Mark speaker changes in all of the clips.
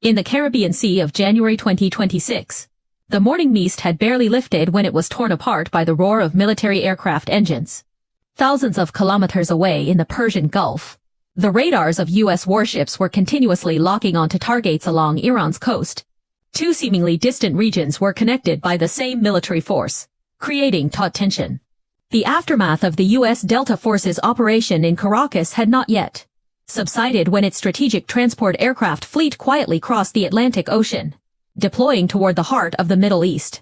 Speaker 1: in the Caribbean Sea of January 2026. The morning mist had barely lifted when it was torn apart by the roar of military aircraft engines. Thousands of kilometers away in the Persian Gulf, the radars of U.S. warships were continuously locking onto targets along Iran's coast. Two seemingly distant regions were connected by the same military force, creating taut tension. The aftermath of the U.S. Delta Force's operation in Caracas had not yet subsided when its strategic transport aircraft fleet quietly crossed the Atlantic Ocean, deploying toward the heart of the Middle East.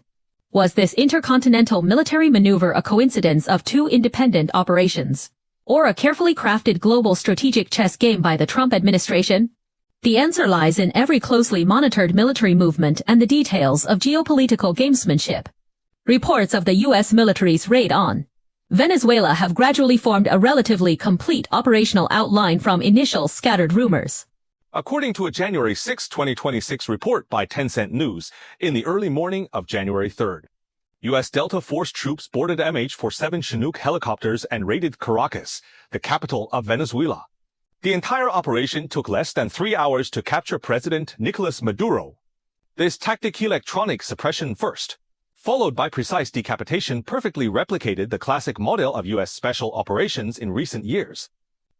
Speaker 1: Was this intercontinental military maneuver a coincidence of two independent operations, or a carefully crafted global strategic chess game by the Trump administration? The answer lies in every closely monitored military movement and the details of geopolitical gamesmanship. Reports of the U.S. military's raid on Venezuela have gradually formed a relatively complete operational outline from initial scattered rumors.
Speaker 2: According to a January 6, 2026 report by Tencent News, in the early morning of January 3rd, U.S. Delta Force troops boarded MH-47 Chinook helicopters and raided Caracas, the capital of Venezuela. The entire operation took less than 3 hours to capture President Nicolas Maduro. This tactic electronic suppression first, followed by precise decapitation, perfectly replicated the classic model of U.S. special operations in recent years.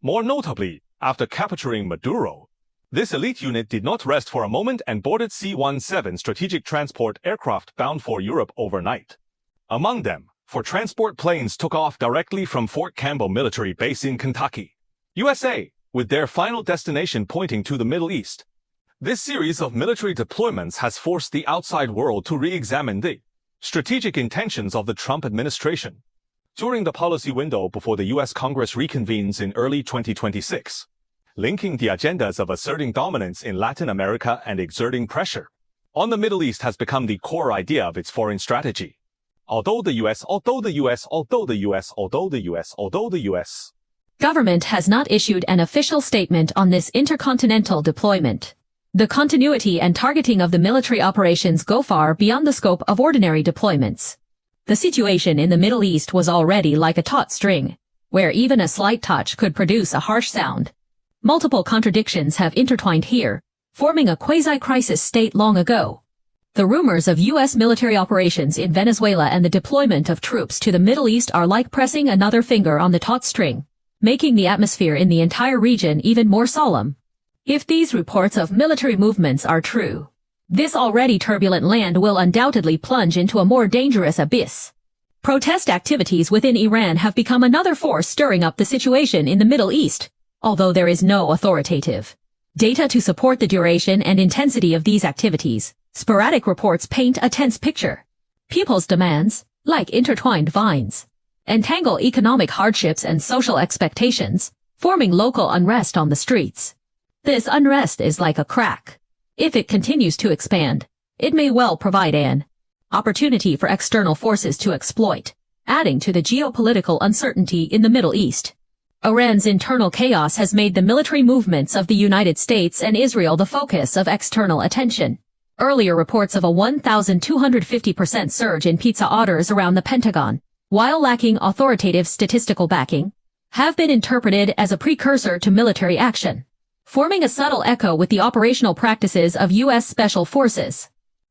Speaker 2: More notably, after capturing Maduro, this elite unit did not rest for a moment and boarded C-17 strategic transport aircraft bound for Europe overnight. Among them, 4 transport planes took off directly from Fort Campbell military base in Kentucky, USA, with their final destination pointing to the Middle East. This series of military deployments has forced the outside world to re-examine the strategic intentions of the Trump administration. During the policy window before the U.S. Congress reconvenes in early 2026, linking the agendas of asserting dominance in Latin America and exerting pressure on the Middle East has become the core idea of its foreign strategy. Although the U.S.
Speaker 1: government has not issued an official statement on this intercontinental deployment, the continuity and targeting of the military operations go far beyond the scope of ordinary deployments. The situation in the Middle East was already like a taut string, where even a slight touch could produce a harsh sound. Multiple contradictions have intertwined here, forming a quasi-crisis state long ago. The rumors of U.S. military operations in Venezuela and the deployment of troops to the Middle East are like pressing another finger on the taut string, making the atmosphere in the entire region even more solemn. If these reports of military movements are true, this already turbulent land will undoubtedly plunge into a more dangerous abyss. Protest activities within Iran have become another force stirring up the situation in the Middle East, although there is no authoritative data to support the duration and intensity of these activities. Sporadic reports paint a tense picture. People's demands, like intertwined vines, entangle economic hardships and social expectations, forming local unrest on the streets. This unrest is like a crack. If it continues to expand, it may well provide an opportunity for external forces to exploit, adding to the geopolitical uncertainty in the Middle East. Iran's internal chaos has made the military movements of the United States and Israel the focus of external attention. Earlier reports of a 1,250% surge in pizza orders around the Pentagon, while lacking authoritative statistical backing, have been interpreted as a precursor to military action, forming a subtle echo with the operational practices of U.S. Special Forces.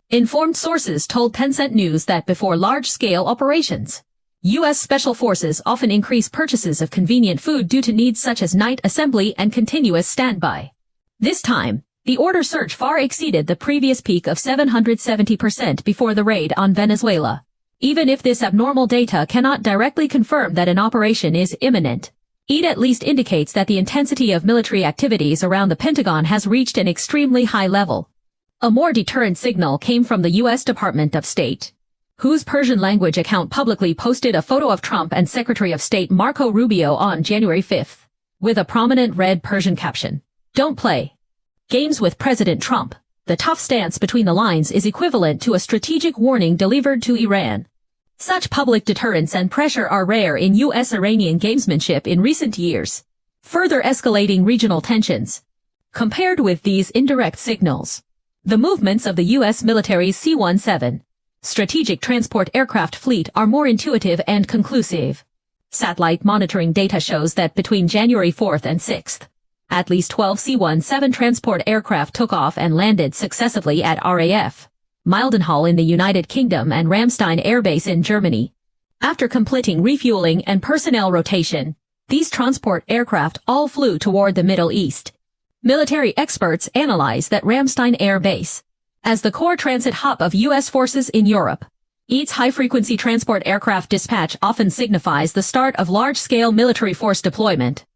Speaker 1: Informed sources told Tencent News that before large-scale operations, U.S. Special Forces often increase purchases of convenient food due to needs such as night assembly and continuous standby. This time, the order surge far exceeded the previous peak of 770% before the raid on Venezuela. Even if this abnormal data cannot directly confirm that an operation is imminent, it at least indicates that the intensity of military activities around the Pentagon has reached an extremely high level. A more deterrent signal came from the U.S. Department of State, whose Persian language account publicly posted a photo of Trump and Secretary of State Marco Rubio on January 5th, with a prominent red Persian caption, "Don't play games with President Trump." The tough stance between the lines is equivalent to a strategic warning delivered to Iran. Such public deterrence and pressure are rare in U.S.-Iranian gamesmanship in recent years, further escalating regional tensions. Compared with these indirect signals, the movements of the U.S. military's C-17 strategic transport aircraft fleet are more intuitive and conclusive. Satellite monitoring data shows that between January 4th and 6th, At least 12 C-17 transport aircraft took off and landed successively at RAF Mildenhall in the United Kingdom and Ramstein Air Base in Germany. After completing refueling and personnel rotation, these transport aircraft all flew toward the Middle East. Military experts analyze that Ramstein Air Base, as the core transit hub of U.S. forces in Europe, its high-frequency transport aircraft dispatch often signifies the start of large-scale military force deployment.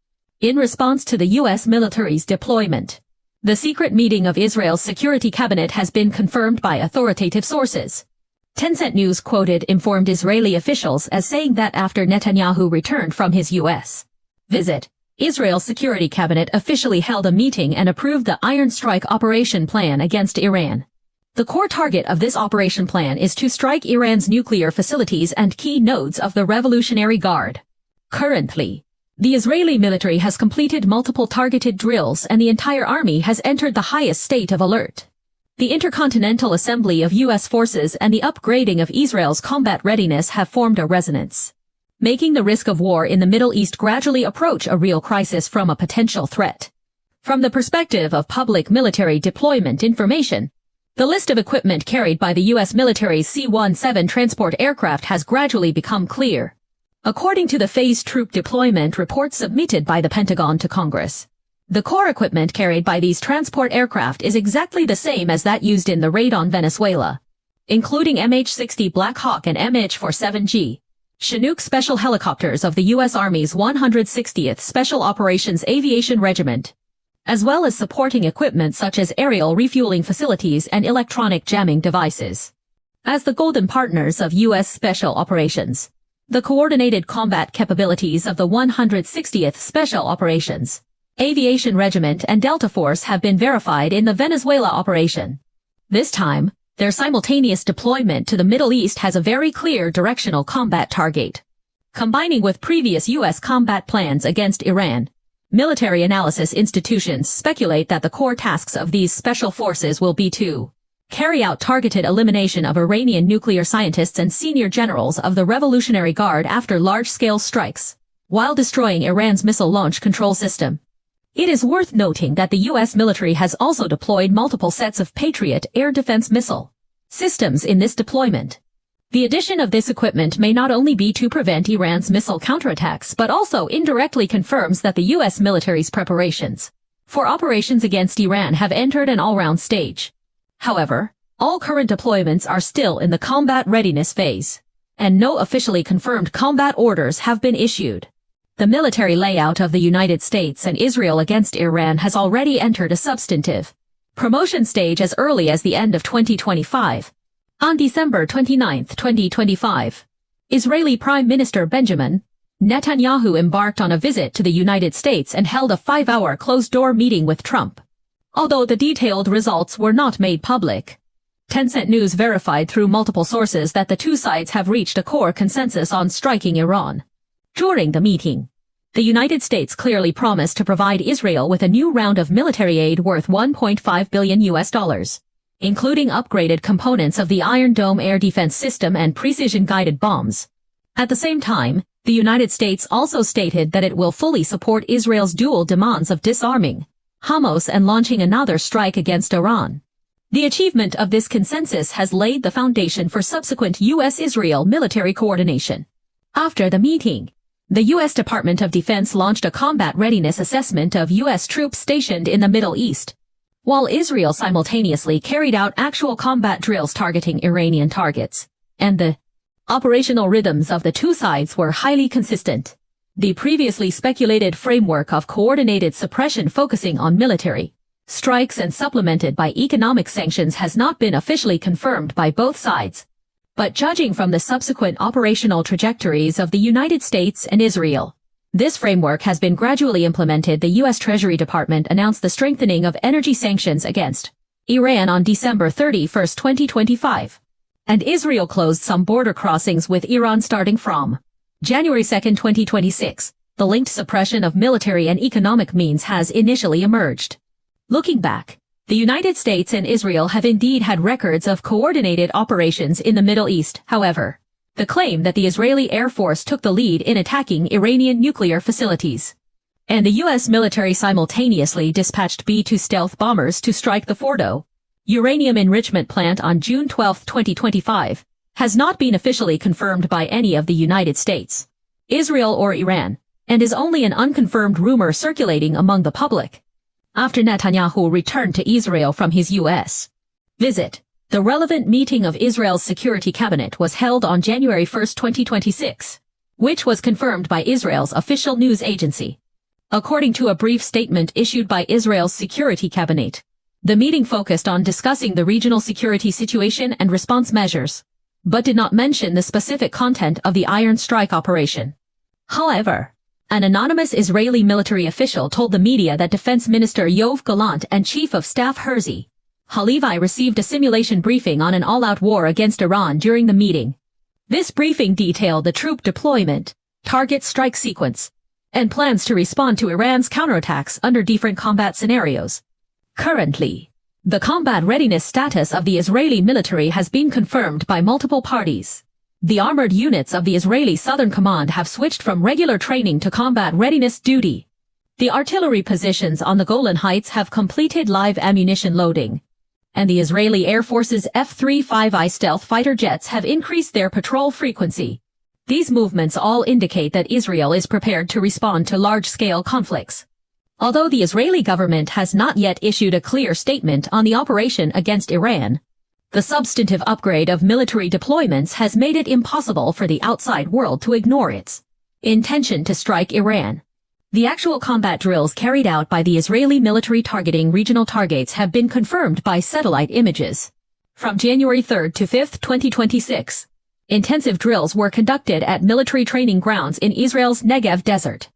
Speaker 1: In response to the U.S. military's deployment, the secret meeting of Israel's security cabinet has been confirmed by authoritative sources. Tencent News quoted informed Israeli officials as saying that after Netanyahu returned from his U.S. visit, Israel's security cabinet officially held a meeting and approved the Iron Strike operation plan against Iran. The core target of this operation plan is to strike Iran's nuclear facilities and key nodes of the Revolutionary Guard. Currently, the Israeli military has completed multiple targeted drills and the entire army has entered the highest state of alert. The intercontinental assembly of U.S. forces and the upgrading of Israel's combat readiness have formed a resonance, making the risk of war in the Middle East gradually approach a real crisis from a potential threat. From the perspective of public military deployment information, the list of equipment carried by the U.S. military's C-17 transport aircraft has gradually become clear. According to the phased troop deployment report submitted by the Pentagon to Congress, the core equipment carried by these transport aircraft is exactly the same as that used in the raid on Venezuela, including MH-60 Black Hawk and MH-47G, Chinook special helicopters of the U.S. Army's 160th Special Operations Aviation Regiment, as well as supporting equipment such as aerial refueling facilities and electronic jamming devices. As the golden partners of U.S. Special Operations, the coordinated combat capabilities of the 160th Special Operations Aviation Regiment and Delta Force have been verified in the Venezuela operation. This time, their simultaneous deployment to the Middle East has a very clear directional combat target. Combining with previous U.S. combat plans against Iran, military analysis institutions speculate that the core tasks of these special forces will be to carry out targeted elimination of Iranian nuclear scientists and senior generals of the Revolutionary Guard after large-scale strikes, while destroying Iran's missile launch control system. It is worth noting that the U.S. military has also deployed multiple sets of Patriot air defense missile systems in this deployment. The addition of this equipment may not only be to prevent Iran's missile counterattacks but also indirectly confirms that the U.S. military's preparations for operations against Iran have entered an all-round stage. However, all current deployments are still in the combat readiness phase, and no officially confirmed combat orders have been issued. The military layout of the United States and Israel against Iran has already entered a substantive promotion stage as early as the end of 2025. On December 29, 2025, Israeli Prime Minister Benjamin Netanyahu embarked on a visit to the United States and held a 5-hour closed-door meeting with Trump. Although the detailed results were not made public, Tencent News verified through multiple sources that the two sides have reached a core consensus on striking Iran. During the meeting, the United States clearly promised to provide Israel with a new round of military aid worth $1.5 billion, including upgraded components of the Iron Dome air defense system and precision-guided bombs. At the same time, the United States also stated that it will fully support Israel's dual demands of disarming Hamas and launching another strike against Iran. The achievement of this consensus has laid the foundation for subsequent U.S. Israel military coordination. After the meeting, the U.S. Department of Defense launched a combat readiness assessment of U.S. troops stationed in the Middle East, while Israel simultaneously carried out actual combat drills targeting Iranian targets, and the operational rhythms of the two sides were highly consistent. The previously speculated framework of coordinated suppression focusing on military strikes and supplemented by economic sanctions has not been officially confirmed by both sides. But judging from the subsequent operational trajectories of the United States and Israel, this framework has been gradually implemented. The U.S. Treasury Department announced the strengthening of energy sanctions against Iran on December 31, 2025, and Israel closed some border crossings with Iran starting from January 2, 2026. The linked suppression of military and economic means has initially emerged. Looking back, the United States and Israel have indeed had records of coordinated operations in the Middle East. However, the claim that the Israeli Air Force took the lead in attacking Iranian nuclear facilities and the U.S. military simultaneously dispatched B-2 stealth bombers to strike the Fordo uranium enrichment plant on June 12, 2025, has not been officially confirmed by any of the United States, Israel or Iran, and is only an unconfirmed rumor circulating among the public. After Netanyahu returned to Israel from his U.S. visit, the relevant meeting of Israel's Security Cabinet was held on January 1, 2026, which was confirmed by Israel's official news agency. According to a brief statement issued by Israel's Security Cabinet, the meeting focused on discussing the regional security situation and response measures, but did not mention the specific content of the Iron Strike operation. However, an anonymous Israeli military official told the media that Defense Minister Yoav Gallant and Chief of Staff Herzi Halevi received a simulation briefing on an all-out war against Iran during the meeting. This briefing detailed the troop deployment, target strike sequence, and plans to respond to Iran's counterattacks under different combat scenarios. Currently, the combat readiness status of the Israeli military has been confirmed by multiple parties. The armored units of the Israeli Southern Command have switched from regular training to combat readiness duty. The artillery positions on the Golan Heights have completed live ammunition loading, and the Israeli Air Force's F-35I stealth fighter jets have increased their patrol frequency. These movements all indicate that Israel is prepared to respond to large-scale conflicts. Although the Israeli government has not yet issued a clear statement on the operation against Iran, the substantive upgrade of military deployments has made it impossible for the outside world to ignore its intention to strike Iran. The actual combat drills carried out by the Israeli military targeting regional targets have been confirmed by satellite images. From January 3 to 5, 2026, intensive drills were conducted at military training grounds in Israel's Negev desert.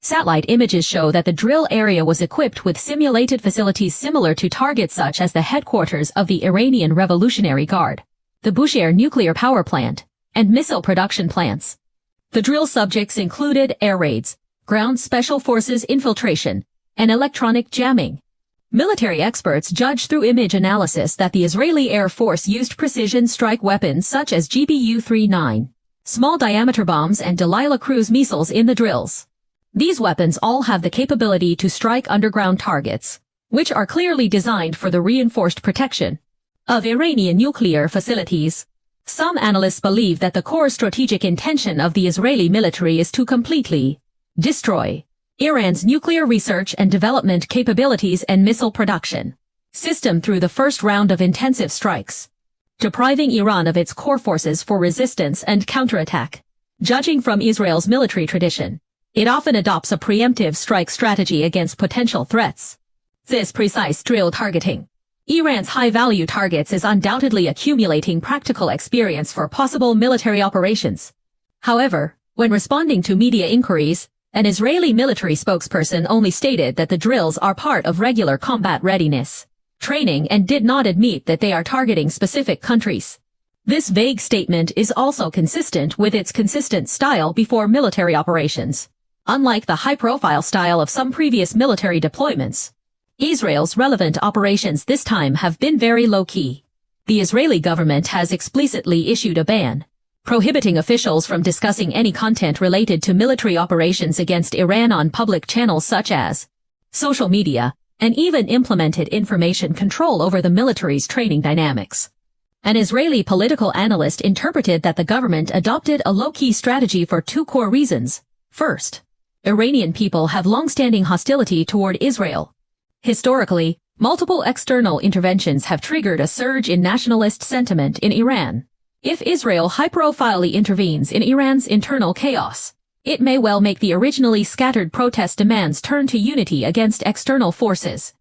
Speaker 1: Satellite images show that the drill area was equipped with simulated facilities similar to targets such as the headquarters of the Iranian Revolutionary Guard, the Bushehr nuclear power plant, and missile production plants. The drill subjects included air raids, ground special forces infiltration, and electronic jamming. Military experts judge through image analysis that the Israeli Air Force used precision strike weapons such as GBU-39, small diameter bombs and Delilah cruise missiles in the drills. These weapons all have the capability to strike underground targets, which are clearly designed for the reinforced protection of Iranian nuclear facilities. Some analysts believe that the core strategic intention of the Israeli military is to completely destroy Iran's nuclear research and development capabilities and missile production system through the first round of intensive strikes, depriving Iran of its core forces for resistance and counterattack. Judging from Israel's military tradition, it often adopts a preemptive strike strategy against potential threats. This precise drill targeting Iran's high-value targets is undoubtedly accumulating practical experience for possible military operations. However, when responding to media inquiries, an Israeli military spokesperson only stated that the drills are part of regular combat readiness training and did not admit that they are targeting specific countries. This vague statement is also consistent with its consistent style before military operations. Unlike the high-profile style of some previous military deployments, Israel's relevant operations this time have been very low-key. The Israeli government has explicitly issued a ban, prohibiting officials from discussing any content related to military operations against Iran on public channels such as social media, and even implemented information control over the military's training dynamics. An Israeli political analyst interpreted that the government adopted a low-key strategy for two core reasons. First, Iranian people have long-standing hostility toward Israel. Historically, multiple external interventions have triggered a surge in nationalist sentiment in Iran. If Israel high-profilely intervenes in Iran's internal chaos, it may well make the originally scattered protest demands turn to unity against external forces,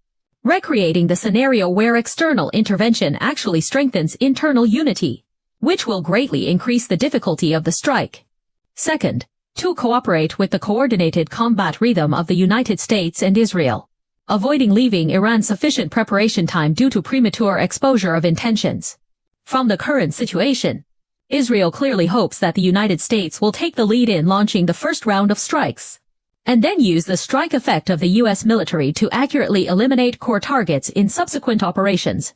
Speaker 1: recreating the scenario where external intervention actually strengthens internal unity, which will greatly increase the difficulty of the strike. Second, to cooperate with the coordinated combat rhythm of the United States and Israel, avoiding leaving Iran sufficient preparation time due to premature exposure of intentions. From the current situation, Israel clearly hopes that the United States will take the lead in launching the first round of strikes, and then use the strike effect of the U.S. military to accurately eliminate core targets in subsequent operations.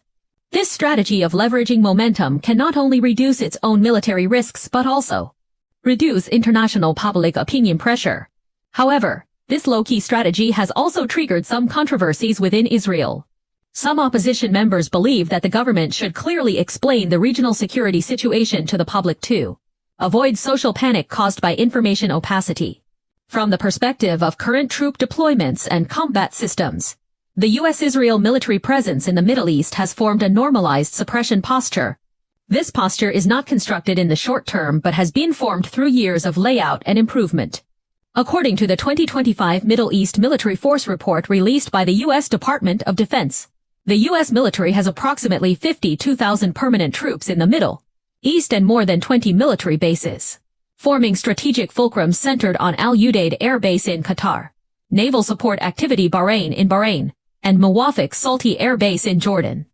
Speaker 1: This strategy of leveraging momentum can not only reduce its own military risks but also reduce international public opinion pressure. However, This low-key strategy has also triggered some controversies within Israel. Some opposition members believe that the government should clearly explain the regional security situation to the public to avoid social panic caused by information opacity. From the perspective of current troop deployments and combat systems, the U.S. Israel military presence in the Middle East has formed a normalized suppression posture. This posture is not constructed in the short term but has been formed through years of layout and improvement. According to the 2025 Middle East Military Force Report released by the U.S. Department of Defense, the U.S. military has approximately 52,000 permanent troops in the Middle East and more than 20 military bases, forming strategic fulcrums centered on Al Udeid Air Base in Qatar, Naval Support Activity Bahrain in Bahrain, and Muwafiq Salti Air Base in Jordan.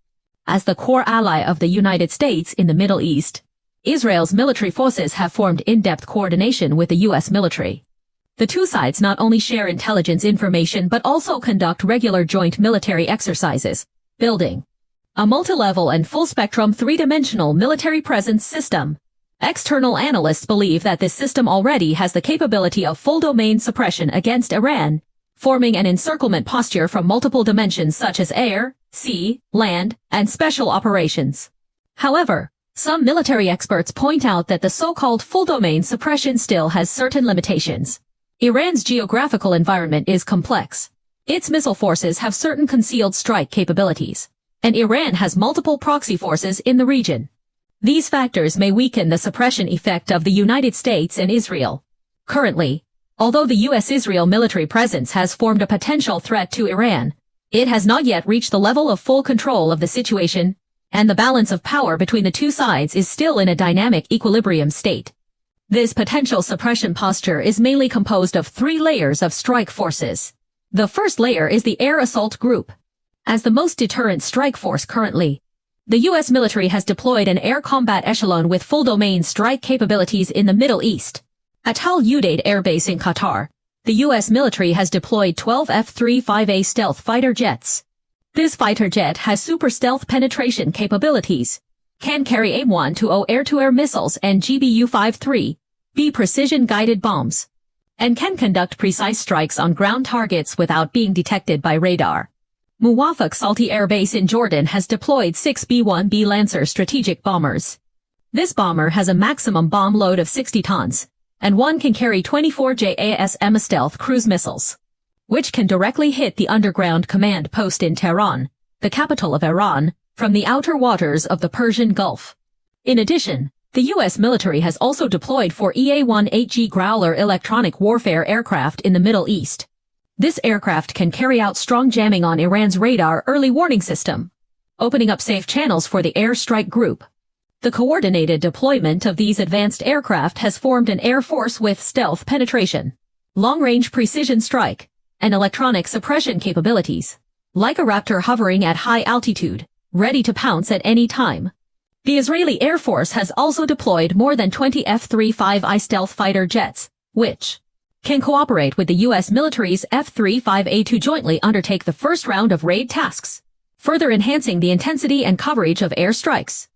Speaker 1: As the core ally of the United States in the Middle East, Israel's military forces have formed in-depth coordination with the U.S. military. The two sides not only share intelligence information but also conduct regular joint military exercises, building a multi-level and full-spectrum three-dimensional military presence system. External analysts believe that this system already has the capability of full-domain suppression against Iran, forming an encirclement posture from multiple dimensions such as air, sea, land, and special operations. However, some military experts point out that the so-called full-domain suppression still has certain limitations. Iran's geographical environment is complex. Its missile forces have certain concealed strike capabilities, and Iran has multiple proxy forces in the region. These factors may weaken the suppression effect of the United States and Israel. Currently, although the U.S. Israel military presence has formed a potential threat to Iran, it has not yet reached the level of full control of the situation, and the balance of power between the two sides is still in a dynamic equilibrium state. This potential suppression posture is mainly composed of three layers of strike forces. The first layer is the Air Assault Group. As the most deterrent strike force currently, the U.S. military has deployed an air combat echelon with full-domain strike capabilities in the Middle East. At Al Udeid Air Base in Qatar, the U.S. military has deployed 12 F-35A stealth fighter jets. This fighter jet has super stealth penetration capabilities, can carry AIM-120 air-to-air missiles and GBU-53B precision-guided bombs, and can conduct precise strikes on ground targets without being detected by radar. Muwafiq Salti Air Base in Jordan has deployed 6 B-1B Lancer strategic bombers. This bomber has a maximum bomb load of 60 tons, and one can carry 24 JASM stealth cruise missiles, which can directly hit the underground command post in Tehran, the capital of Iran, from the outer waters of the Persian Gulf. In addition, the U.S. military has also deployed 4 EA-18G Growler electronic warfare aircraft in the Middle East. This aircraft can carry out strong jamming on Iran's radar early warning system, opening up safe channels for the air strike group. The coordinated deployment of these advanced aircraft has formed an air force with stealth penetration, long-range precision strike, and electronic suppression capabilities, like a Raptor hovering at high altitude, ready to pounce at any time. The Israeli Air Force has also deployed more than 20 F-35I stealth fighter jets, which can cooperate with the U.S. military's F-35A to jointly undertake the first round of raid tasks, further enhancing the intensity and coverage of air strikes.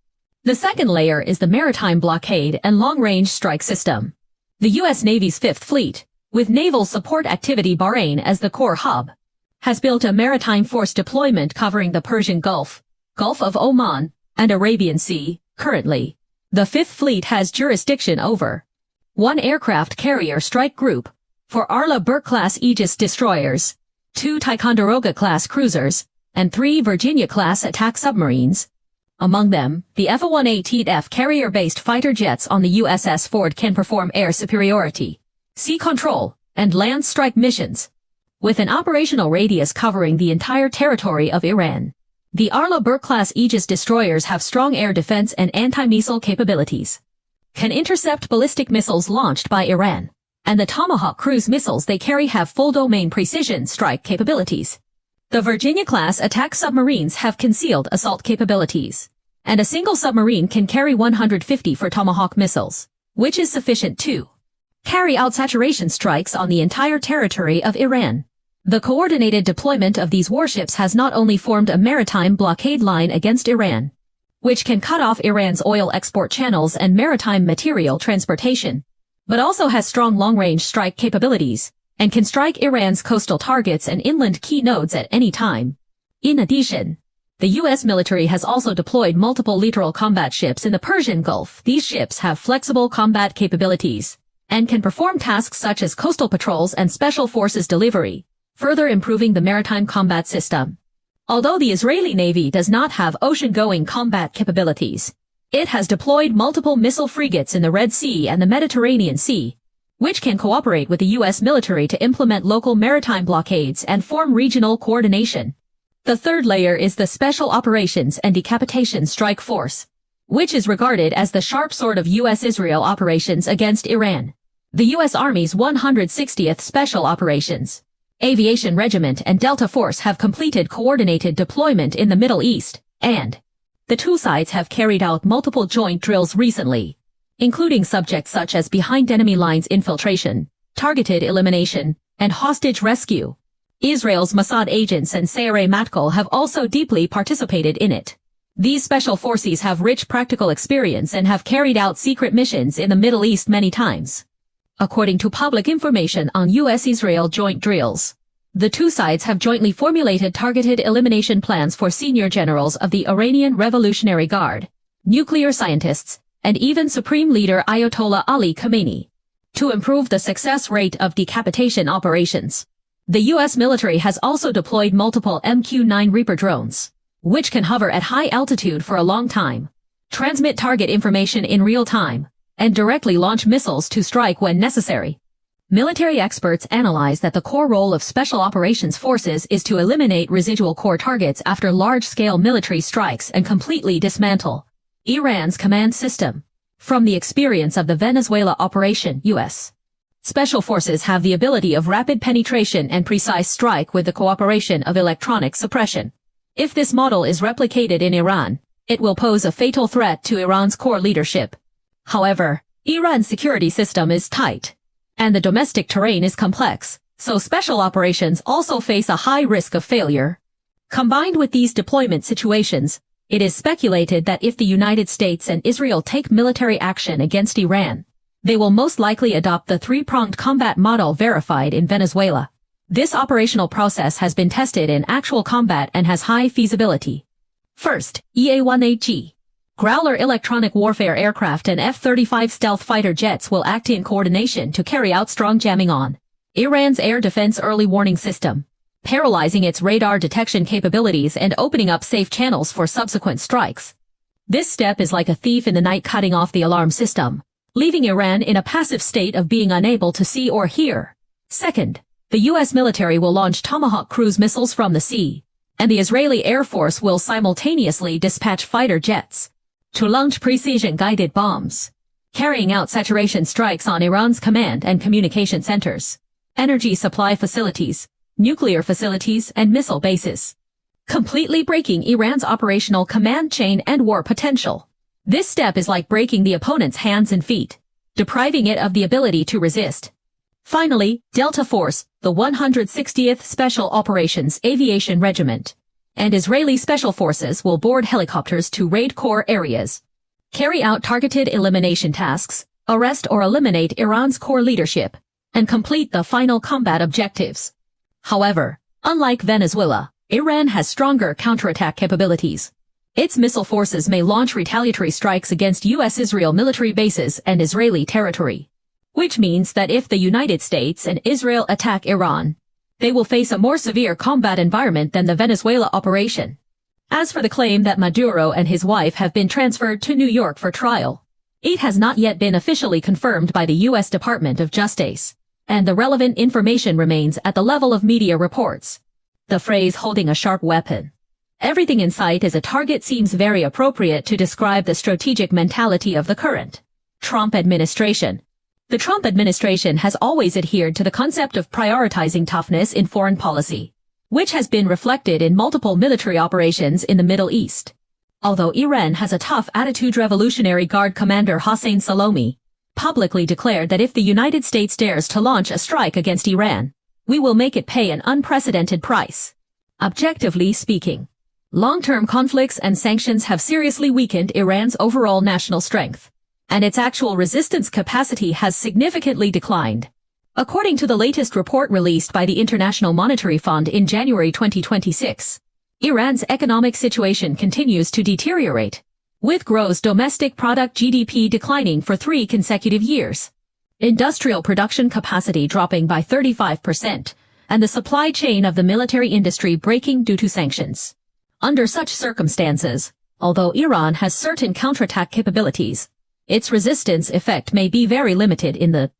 Speaker 1: The second layer is the maritime blockade and long-range strike system. The U.S. Navy's Fifth Fleet, with Naval Support Activity Bahrain as the core hub, has built a maritime force deployment covering the Persian Gulf, Gulf of Oman, and Arabian Sea. Currently, the Fifth Fleet has jurisdiction over 1 aircraft carrier strike group, 4 Arla Burke-class Aegis destroyers, 2 Ticonderoga-class cruisers, and 3 Virginia-class attack submarines. Among them, the F-118F carrier-based fighter jets on the USS Ford can perform air superiority, sea control, and land strike missions, with an operational radius covering the entire territory of Iran. The Arla Burke-class Aegis destroyers have strong air defense and anti-missile capabilities, can intercept ballistic missiles launched by Iran, and the Tomahawk cruise missiles they carry have full-domain precision strike capabilities. The Virginia-class attack submarines have concealed assault capabilities, and a single submarine can carry 150 for Tomahawk missiles, which is sufficient to carry out saturation strikes on the entire territory of Iran. The coordinated deployment of these warships has not only formed a maritime blockade line against Iran, which can cut off Iran's oil export channels and maritime material transportation, but also has strong long-range strike capabilities, and can strike Iran's coastal targets and inland key nodes at any time. In addition, the U.S. military has also deployed multiple littoral combat ships in the Persian Gulf. These ships have flexible combat capabilities and can perform tasks such as coastal patrols and special forces delivery, further improving the maritime combat system. Although the Israeli Navy does not have ocean-going combat capabilities, it has deployed multiple missile frigates in the Red Sea and the Mediterranean Sea, which can cooperate with the U.S. military to implement local maritime blockades and form regional coordination. The third layer is the Special Operations and Decapitation Strike Force, which is regarded as the sharp sword of U.S. Israel operations against Iran. The U.S. Army's 160th Special Operations, Aviation Regiment and Delta Force have completed coordinated deployment in the Middle East, and the two sides have carried out multiple joint drills recently, including subjects such as behind enemy lines infiltration, targeted elimination, and hostage rescue. Israel's Mossad agents and Sayeret Matkal have also deeply participated in it. These special forces have rich practical experience and have carried out secret missions in the Middle East many times. According to public information on U.S. Israel joint drills, the two sides have jointly formulated targeted elimination plans for senior generals of the Iranian Revolutionary Guard, nuclear scientists, and even Supreme Leader Ayatollah Ali Khamenei, to improve the success rate of decapitation operations. The U.S. military has also deployed multiple MQ-9 Reaper drones, which can hover at high altitude for a long time, transmit target information in real time, and directly launch missiles to strike when necessary. Military experts analyze that the core role of Special Operations Forces is to eliminate residual core targets after large-scale military strikes and completely dismantle Iran's command system. From the experience of the Venezuela operation, U.S. Special Forces have the ability of rapid penetration and precise strike with the cooperation of electronic suppression. If this model is replicated in Iran, it will pose a fatal threat to Iran's core leadership. However, Iran's security system is tight, and the domestic terrain is complex, so special operations also face a high risk of failure. Combined with these deployment situations, it is speculated that if the United States and Israel take military action against Iran, they will most likely adopt the three-pronged combat model verified in Venezuela. This operational process has been tested in actual combat and has high feasibility. First, EA-1AG. Growler electronic warfare aircraft and F-35 stealth fighter jets will act in coordination to carry out strong jamming on Iran's air defense early warning system, paralyzing its radar detection capabilities and opening up safe channels for subsequent strikes. This step is like a thief in the night cutting off the alarm system, leaving Iran in a passive state of being unable to see or hear. Second, the U.S. military will launch Tomahawk cruise missiles from the sea, and the Israeli Air Force will simultaneously dispatch fighter jets to launch precision-guided bombs, carrying out saturation strikes on Iran's command and communication centers, energy supply facilities, nuclear facilities, and missile bases, completely breaking Iran's operational command chain and war potential. This step is like breaking the opponent's hands and feet, depriving it of the ability to resist. Finally, Delta Force, the 160th Special Operations Aviation Regiment, and Israeli Special Forces will board helicopters to raid core areas, carry out targeted elimination tasks, arrest or eliminate Iran's core leadership, and complete the final combat objectives. However, unlike Venezuela, Iran has stronger counterattack capabilities. Its missile forces may launch retaliatory strikes against U.S. Israel military bases and Israeli territory, which means that if the United States and Israel attack Iran, they will face a more severe combat environment than the Venezuela operation. As for the claim that Maduro and his wife have been transferred to New York for trial, it has not yet been officially confirmed by the U.S. Department of Justice, and the relevant information remains at the level of media reports. The phrase holding a sharp weapon, everything in sight is a target, seems very appropriate to describe the strategic mentality of the current Trump administration. The Trump administration has always adhered to the concept of prioritizing toughness in foreign policy, which has been reflected in multiple military operations in the Middle East. Although Iran has a tough attitude, Revolutionary Guard commander Hossein Salami publicly declared that if the United States dares to launch a strike against Iran, we will make it pay an unprecedented price. Objectively speaking, long-term conflicts and sanctions have seriously weakened Iran's overall national strength, and its actual resistance capacity has significantly declined. According to the latest report released by the International Monetary Fund in January 2026, Iran's economic situation continues to deteriorate, with gross domestic product GDP declining for 3 consecutive years, industrial production capacity dropping by 35%, and the supply chain of the military industry breaking due to sanctions. Under such circumstances, although Iran has certain counterattack capabilities, its resistance effect may be very limited in the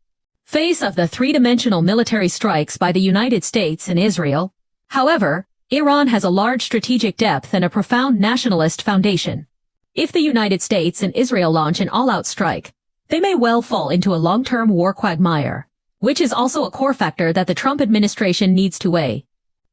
Speaker 1: face of the three-dimensional military strikes by the United States and Israel. However, Iran has a large strategic depth and a profound nationalist foundation. If the United States and Israel launch an all-out strike, they may well fall into a long-term war quagmire, which is also a core factor that the Trump administration needs to weigh.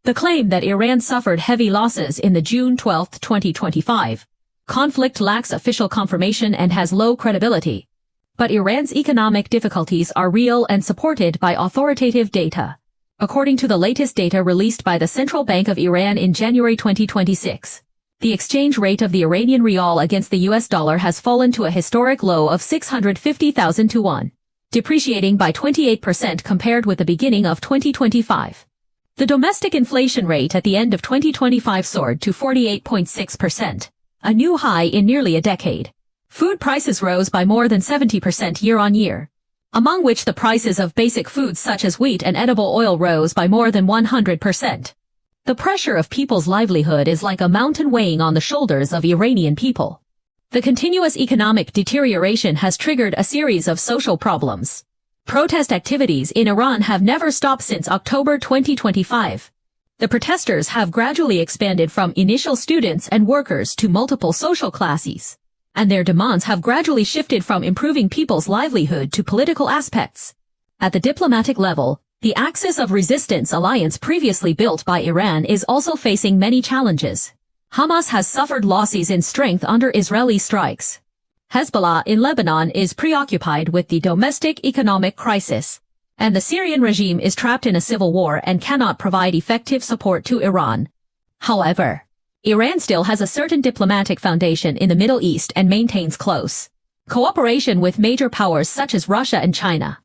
Speaker 1: The claim that Iran suffered heavy losses in the June 12, 2025 conflict lacks official confirmation and has low credibility. But Iran's economic difficulties are real and supported by authoritative data. According to the latest data released by the Central Bank of Iran in January 2026, the exchange rate of the Iranian rial against the US dollar has fallen to a historic low of 650,000 to 1, depreciating by 28% compared with the beginning of 2025. The domestic inflation rate at the end of 2025 soared to 48.6%, a new high in nearly a decade. Food prices rose by more than 70% year-on-year, among which the prices of basic foods such as wheat and edible oil rose by more than 100%. The pressure of people's livelihood is like a mountain weighing on the shoulders of Iranian people. The continuous economic deterioration has triggered a series of social problems. Protest activities in Iran have never stopped since October 2025. The protesters have gradually expanded from initial students and workers to multiple social classes, and their demands have gradually shifted from improving people's livelihood to political aspects. At the diplomatic level, the Axis of Resistance alliance previously built by Iran is also facing many challenges. Hamas has suffered losses in strength under Israeli strikes. Hezbollah in Lebanon is preoccupied with the domestic economic crisis, and the Syrian regime is trapped in a civil war and cannot provide effective support to Iran. However, Iran still has a certain diplomatic foundation in the Middle East and maintains close cooperation with major powers such as Russia and China,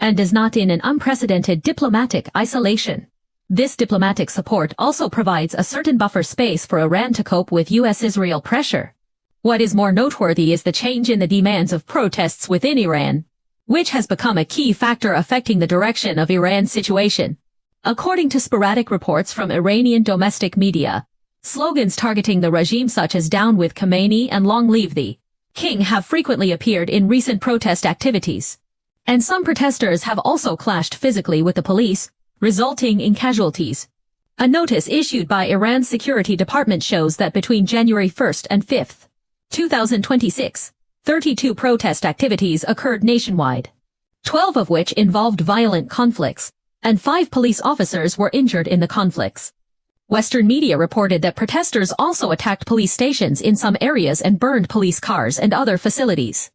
Speaker 1: and is not in an unprecedented diplomatic isolation. This diplomatic support also provides a certain buffer space for Iran to cope with U.S. Israel pressure. What is more noteworthy is the change in the demands of protests within Iran, which has become a key factor affecting the direction of Iran's situation. According to sporadic reports from Iranian domestic media, slogans targeting the regime such as "Down with Khomeini" and "Long live the King" have frequently appeared in recent protest activities. And some protesters have also clashed physically with the police, resulting in casualties. A notice issued by Iran's Security Department shows that between January 1st and 5th, 2026, 32 protest activities occurred nationwide, 12 of which involved violent conflicts, and 5 police officers were injured in the conflicts. Western media reported that protesters also attacked police stations in some areas and burned police cars and other facilities.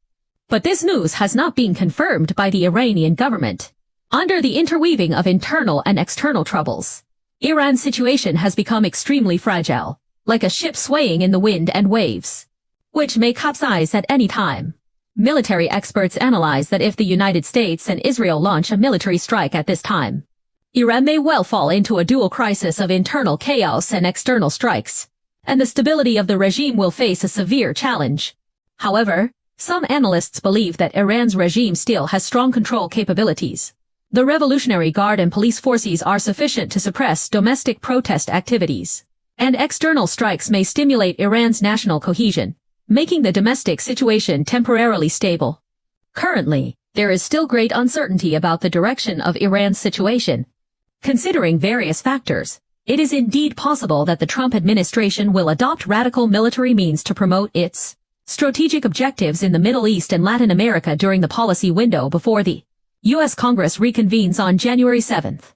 Speaker 1: But this news has not been confirmed by the Iranian government. Under the interweaving of internal and external troubles, Iran's situation has become extremely fragile, like a ship swaying in the wind and waves, which may capsize at any time. Military experts analyze that if the United States and Israel launch a military strike at this time, Iran may well fall into a dual crisis of internal chaos and external strikes, and the stability of the regime will face a severe challenge. However, some analysts believe that Iran's regime still has strong control capabilities. The Revolutionary Guard and police forces are sufficient to suppress domestic protest activities, and external strikes may stimulate Iran's national cohesion, making the domestic situation temporarily stable. Currently, there is still great uncertainty about the direction of Iran's situation. Considering various factors, it is indeed possible that the Trump administration will adopt radical military means to promote its strategic objectives in the Middle East and Latin America during the policy window before the U.S. Congress reconvenes on January 7th.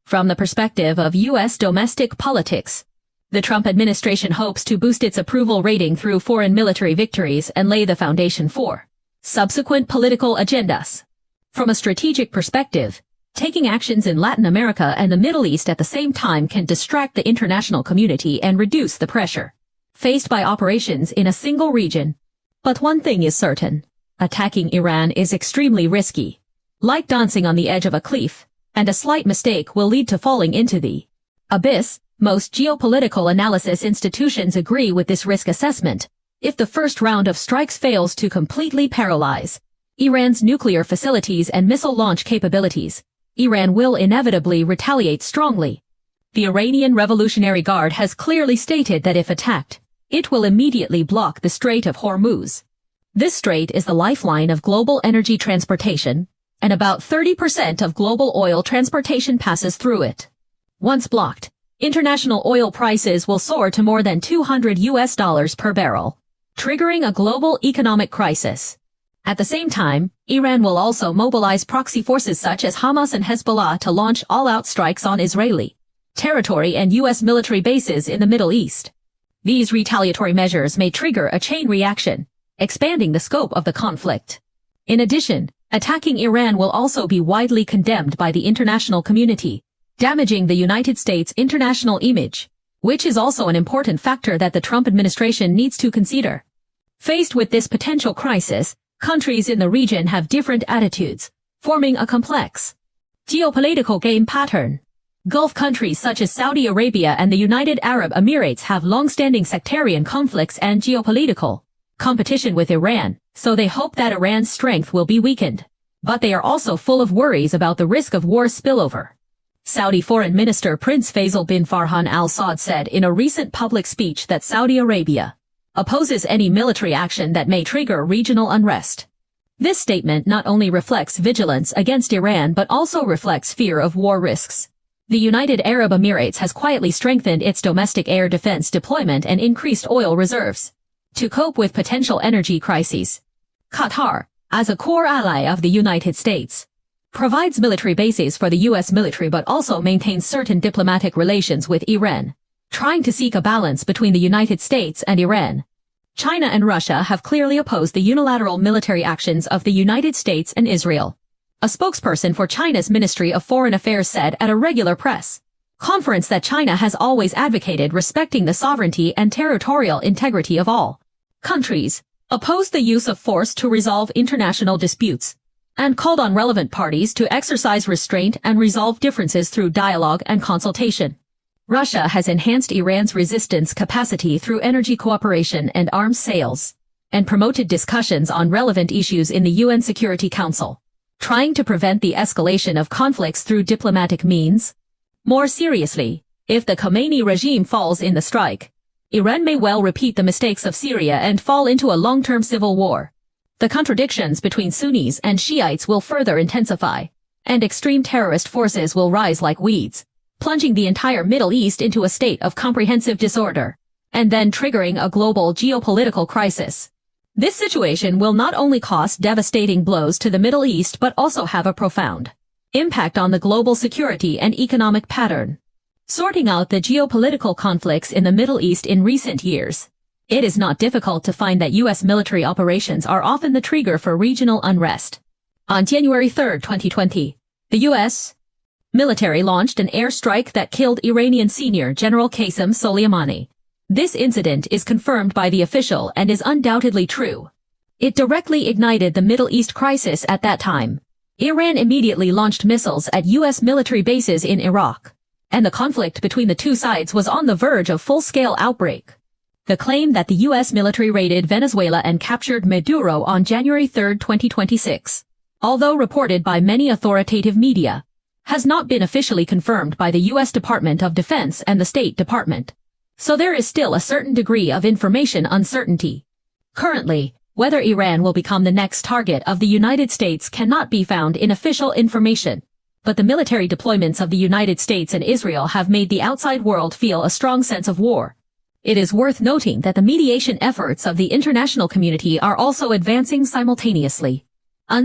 Speaker 1: From the perspective of U.S. domestic politics, the Trump administration hopes to boost its approval rating through foreign military victories and lay the foundation for subsequent political agendas. From a strategic perspective, taking actions in Latin America and the Middle East at the same time can distract the international community and reduce the pressure faced by operations in a single region. But one thing is certain: attacking Iran is extremely risky. Like dancing on the edge of a cliff, and a slight mistake will lead to falling into the abyss. Most geopolitical analysis institutions agree with this risk assessment. If the first round of strikes fails to completely paralyze Iran's nuclear facilities and missile launch capabilities, Iran will inevitably retaliate strongly. The Iranian Revolutionary Guard has clearly stated that if attacked, it will immediately block the Strait of Hormuz. This strait is the lifeline of global energy transportation, and about 30% of global oil transportation passes through it. Once blocked, international oil prices will soar to more than $200 per barrel, triggering a global economic crisis. At the same time, Iran will also mobilize proxy forces such as Hamas and Hezbollah to launch all-out strikes on Israeli territory and U.S. military bases in the Middle East. These retaliatory measures may trigger a chain reaction, expanding the scope of the conflict. In addition, attacking Iran will also be widely condemned by the international community, damaging the United States' international image, which is also an important factor that the Trump administration needs to consider. Faced with this potential crisis, countries in the region have different attitudes, forming a complex geopolitical game pattern. Gulf countries such as Saudi Arabia and the United Arab Emirates have long-standing sectarian conflicts and geopolitical competition with Iran, so they hope that Iran's strength will be weakened. But they are also full of worries about the risk of war spillover. Saudi Foreign Minister Prince Faisal bin Farhan Al Saud said in a recent public speech that Saudi Arabia opposes any military action that may trigger regional unrest. This statement not only reflects vigilance against Iran but also reflects fear of war risks. The United Arab Emirates has quietly strengthened its domestic air defense deployment and increased oil reserves to cope with potential energy crises. Qatar, as a core ally of the United States, provides military bases for the U.S. military but also maintains certain diplomatic relations with Iran, trying to seek a balance between the United States and Iran. China and Russia have clearly opposed the unilateral military actions of the United States and Israel. A spokesperson for China's Ministry of Foreign Affairs said at a regular press conference that China has always advocated respecting the sovereignty and territorial integrity of all countries, opposed the use of force to resolve international disputes, and called on relevant parties to exercise restraint and resolve differences through dialogue and consultation. Russia has enhanced Iran's resistance capacity through energy cooperation and arms sales, and promoted discussions on relevant issues in the UN Security Council, trying to prevent the escalation of conflicts through diplomatic means. More seriously, if the Khomeini regime falls in the strike, Iran may well repeat the mistakes of Syria and fall into a long-term civil war. The contradictions between Sunnis and Shiites will further intensify, and extreme terrorist forces will rise like weeds, plunging the entire Middle East into a state of comprehensive disorder, and then triggering a global geopolitical crisis. This situation will not only cause devastating blows to the Middle East but also have a profound impact on the global security and economic pattern. Sorting out the geopolitical conflicts in the Middle East in recent years, it is not difficult to find that U.S. military operations are often the trigger for regional unrest. On January 3, 2020, the U.S. military launched an airstrike that killed Iranian senior General Qasem Soleimani. This incident is confirmed by the official and is undoubtedly true. It directly ignited the Middle East crisis at that time. Iran immediately launched missiles at U.S. military bases in Iraq, and the conflict between the two sides was on the verge of full-scale outbreak. The claim that the U.S. military raided Venezuela and captured Maduro on January 3, 2026, although reported by many authoritative media, has not been officially confirmed by the U.S. Department of Defense and the State Department. So there is still a certain degree of information uncertainty. Currently, whether Iran will become the next target of the United States cannot be found in official information, but the military deployments of the United States and Israel have made the outside world feel a strong sense of war. It is worth noting that the mediation efforts of the international community are also advancing simultaneously.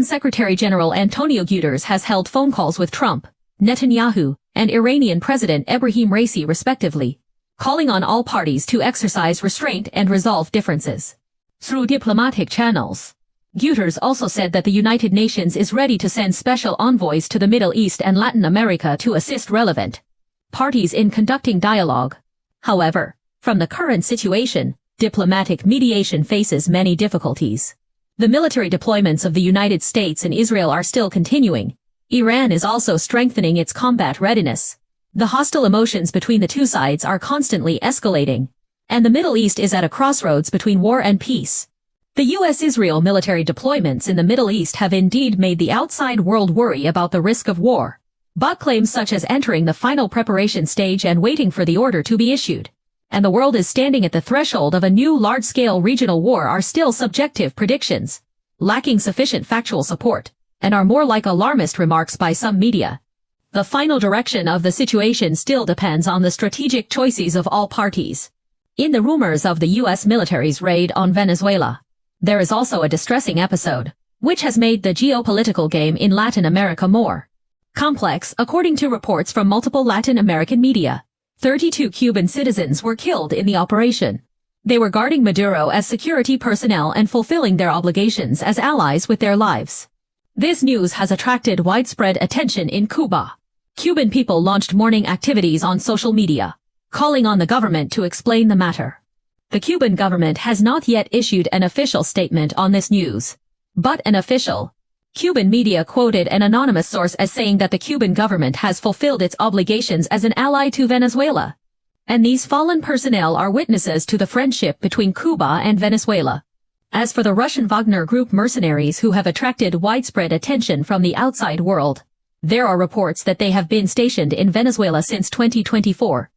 Speaker 1: Secretary General Antonio Guterres has held phone calls with Trump, Netanyahu, and Iranian President Ebrahim Raisi respectively, calling on all parties to exercise restraint and resolve differences through diplomatic channels. Guterres also said that the United Nations is ready to send special envoys to the Middle East and Latin America to assist relevant parties in conducting dialogue. However, from the current situation, diplomatic mediation faces many difficulties. The military deployments of the United States and Israel are still continuing, Iran is also strengthening its combat readiness. The hostile emotions between the two sides are constantly escalating, and the Middle East is at a crossroads between war and peace. The U.S. Israel military deployments in the Middle East have indeed made the outside world worry about the risk of war, but claims such as entering the final preparation stage and waiting for the order to be issued, and the world is standing at the threshold of a new large-scale regional war are still subjective predictions, lacking sufficient factual support, and are more like alarmist remarks by some media. The final direction of the situation still depends on the strategic choices of all parties. In the rumors of the U.S. military's raid on Venezuela, there is also a distressing episode, which has made the geopolitical game in Latin America more complex. According to reports from multiple Latin American media, 32 Cuban citizens were killed in the operation. They were guarding Maduro as security personnel and fulfilling their obligations as allies with their lives. This news has attracted widespread attention in Cuba. Cuban people launched mourning activities on social media, calling on the government to explain the matter. The Cuban government has not yet issued an official statement on this news, but an official Cuban media quoted an anonymous source as saying that the Cuban government has fulfilled its obligations as an ally to Venezuela, and these fallen personnel are witnesses to the friendship between Cuba and Venezuela. As for the Russian Wagner group mercenaries who have attracted widespread attention from the outside world, there are reports that they have been stationed in Venezuela since 2024,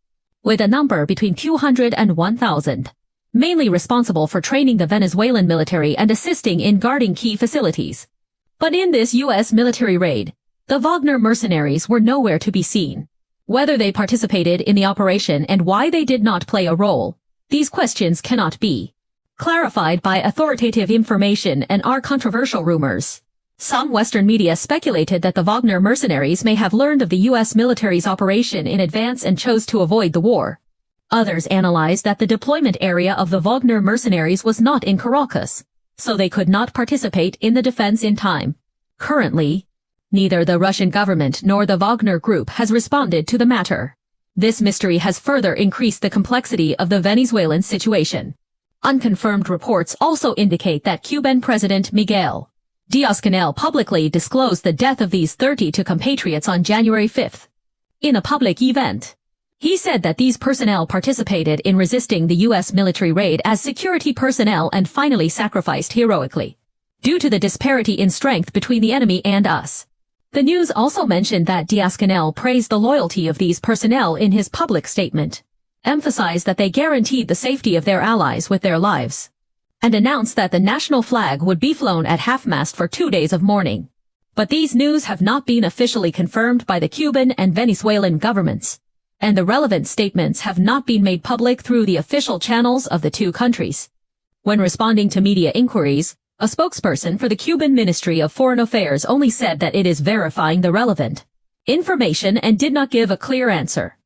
Speaker 1: with a number between 200 and 1,000, mainly responsible for training the Venezuelan military and assisting in guarding key facilities. But in this U.S. military raid, the Wagner mercenaries were nowhere to be seen. Whether they participated in the operation and why they did not play a role, these questions cannot be clarified by authoritative information and are controversial rumors. Some Western media speculated that the Wagner mercenaries may have learned of the U.S. military's operation in advance and chose to avoid the war. Others analyzed that the deployment area of the Wagner mercenaries was not in Caracas, so they could not participate in the defense in time. Currently, neither the Russian government nor the Wagner group has responded to the matter. This mystery has further increased the complexity of the Venezuelan situation. Unconfirmed reports also indicate that Cuban President Miguel Díaz-Canel publicly disclosed the death of these 32 compatriots on January 5. In a public event, he said that these personnel participated in resisting the U.S. military raid as security personnel and finally sacrificed heroically, due to the disparity in strength between the enemy and us. The news also mentioned that Díaz-Canel praised the loyalty of these personnel in his public statement, emphasized that they guaranteed the safety of their allies with their lives, and announced that the national flag would be flown at half-mast for 2 days of mourning. But these news have not been officially confirmed by the Cuban and Venezuelan governments, and the relevant statements have not been made public through the official channels of the two countries. When responding to media inquiries, a spokesperson for the Cuban Ministry of Foreign Affairs only said that it is verifying the relevant information and did not give a clear answer.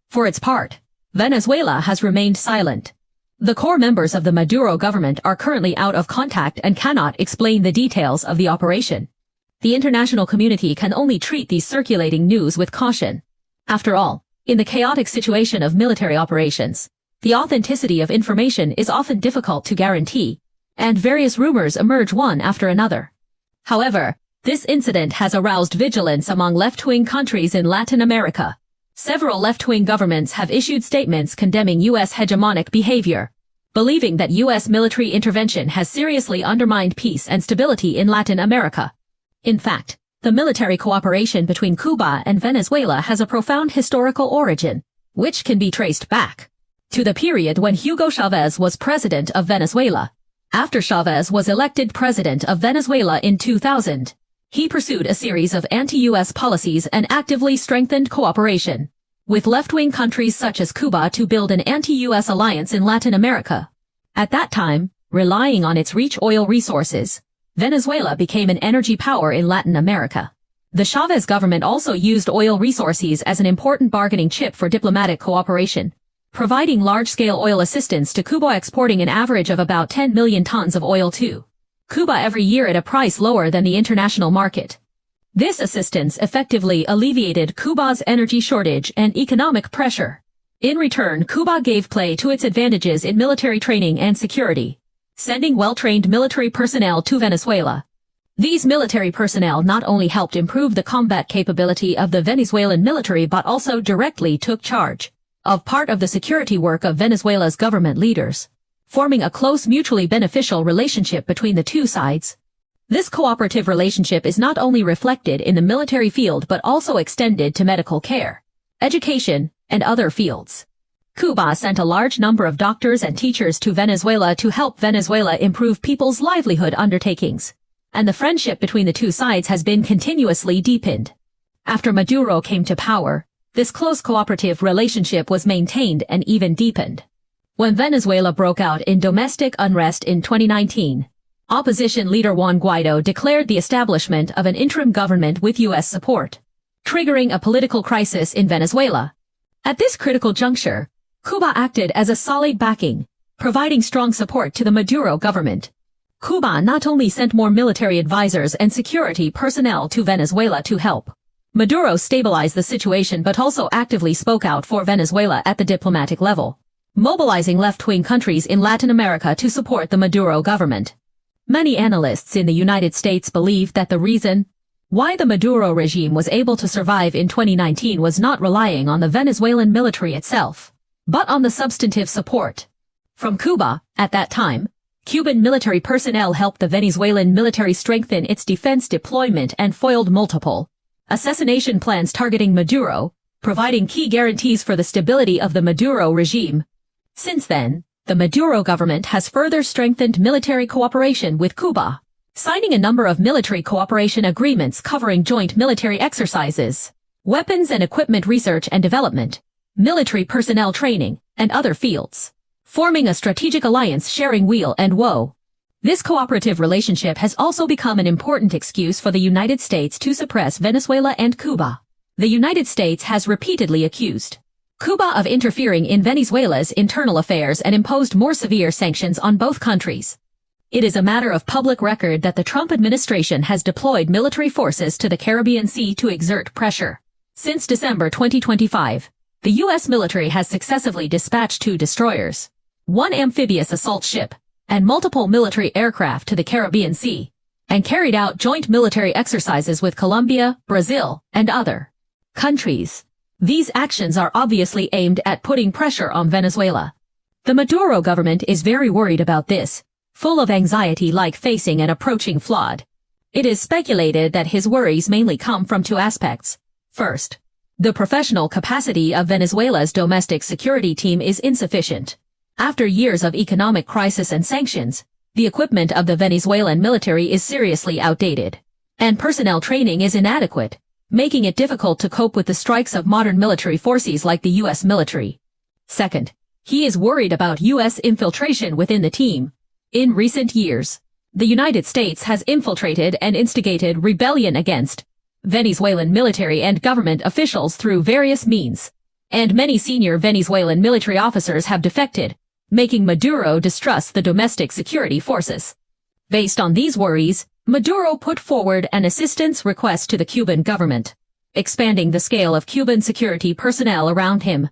Speaker 1: For its part, Venezuela has remained silent. The core members of the Maduro government are currently out of contact and cannot explain the details of the operation. The international community can only treat these circulating news with caution. After all, in the chaotic situation of military operations, the authenticity of information is often difficult to guarantee, and various rumors emerge one after another. However, this incident has aroused vigilance among left-wing countries in Latin America. Several left-wing governments have issued statements condemning U.S. hegemonic behavior, believing that U.S. military intervention has seriously undermined peace and stability in Latin America. In fact, the military cooperation between Cuba and Venezuela has a profound historical origin, which can be traced back to the period when Hugo Chavez was president of Venezuela. After Chavez was elected president of Venezuela in 2000, he pursued a series of anti-U.S. policies and actively strengthened cooperation with left-wing countries such as Cuba to build an anti-U.S. alliance in Latin America. At that time, relying on its rich oil resources, Venezuela became an energy power in Latin America. The Chavez government also used oil resources as an important bargaining chip for diplomatic cooperation, providing large-scale oil assistance to Cuba, exporting an average of about 10 million tons of oil to Cuba every year at a price lower than the international market. This assistance effectively alleviated Cuba's energy shortage and economic pressure. In return, Cuba gave play to its advantages in military training and security, sending well-trained military personnel to Venezuela. These military personnel not only helped improve the combat capability of the Venezuelan military but also directly took charge of part of the security work of Venezuela's government leaders, forming a close mutually beneficial relationship between the two sides. This cooperative relationship is not only reflected in the military field but also extended to medical care, education, and other fields. Cuba sent a large number of doctors and teachers to Venezuela to help Venezuela improve people's livelihood undertakings, and the friendship between the two sides has been continuously deepened. After Maduro came to power, this close cooperative relationship was maintained and even deepened. When Venezuela broke out in domestic unrest in 2019, opposition leader Juan Guaido declared the establishment of an interim government with U.S. support, triggering a political crisis in Venezuela. At this critical juncture, Cuba acted as a solid backing, providing strong support to the Maduro government. Cuba not only sent more military advisors and security personnel to Venezuela to help Maduro stabilize the situation but also actively spoke out for Venezuela at the diplomatic level, mobilizing left-wing countries in Latin America to support the Maduro government. Many analysts in the United States believe that the reason why the Maduro regime was able to survive in 2019 was not relying on the Venezuelan military itself, but on the substantive support from Cuba. At that time, Cuban military personnel helped the Venezuelan military strengthen its defense deployment and foiled multiple assassination plans targeting Maduro, providing key guarantees for the stability of the Maduro regime. Since then, the Maduro government has further strengthened military cooperation with Cuba, signing a number of military cooperation agreements covering joint military exercises, weapons and equipment research and development, military personnel training, and other fields, forming a strategic alliance sharing weal and woe. This cooperative relationship has also become an important excuse for the United States to suppress Venezuela and Cuba. The United States has repeatedly accused Cuba of interfering in Venezuela's internal affairs and imposed more severe sanctions on both countries. It is a matter of public record that the Trump administration has deployed military forces to the Caribbean Sea to exert pressure. Since December 2025, the U.S. military has successively dispatched 2 destroyers, 1 amphibious assault ship, and multiple military aircraft to the Caribbean Sea, and carried out joint military exercises with Colombia, Brazil, and other countries. These actions are obviously aimed at putting pressure on Venezuela. The Maduro government is very worried about this, full of anxiety like facing an approaching flood. It is speculated that his worries mainly come from 2 aspects. First, the professional capacity of Venezuela's domestic security team is insufficient. After years of economic crisis and sanctions, the equipment of the Venezuelan military is seriously outdated, and personnel training is inadequate, making it difficult to cope with the strikes of modern military forces like the U.S. military. Second, he is worried about U.S. infiltration within the team. In recent years, the United States has infiltrated and instigated rebellion against Venezuelan military and government officials through various means, and many senior Venezuelan military officers have defected, making Maduro distrust the domestic security forces. Based on these worries, Maduro put forward an assistance request to the Cuban government, expanding the scale of Cuban security personnel around him,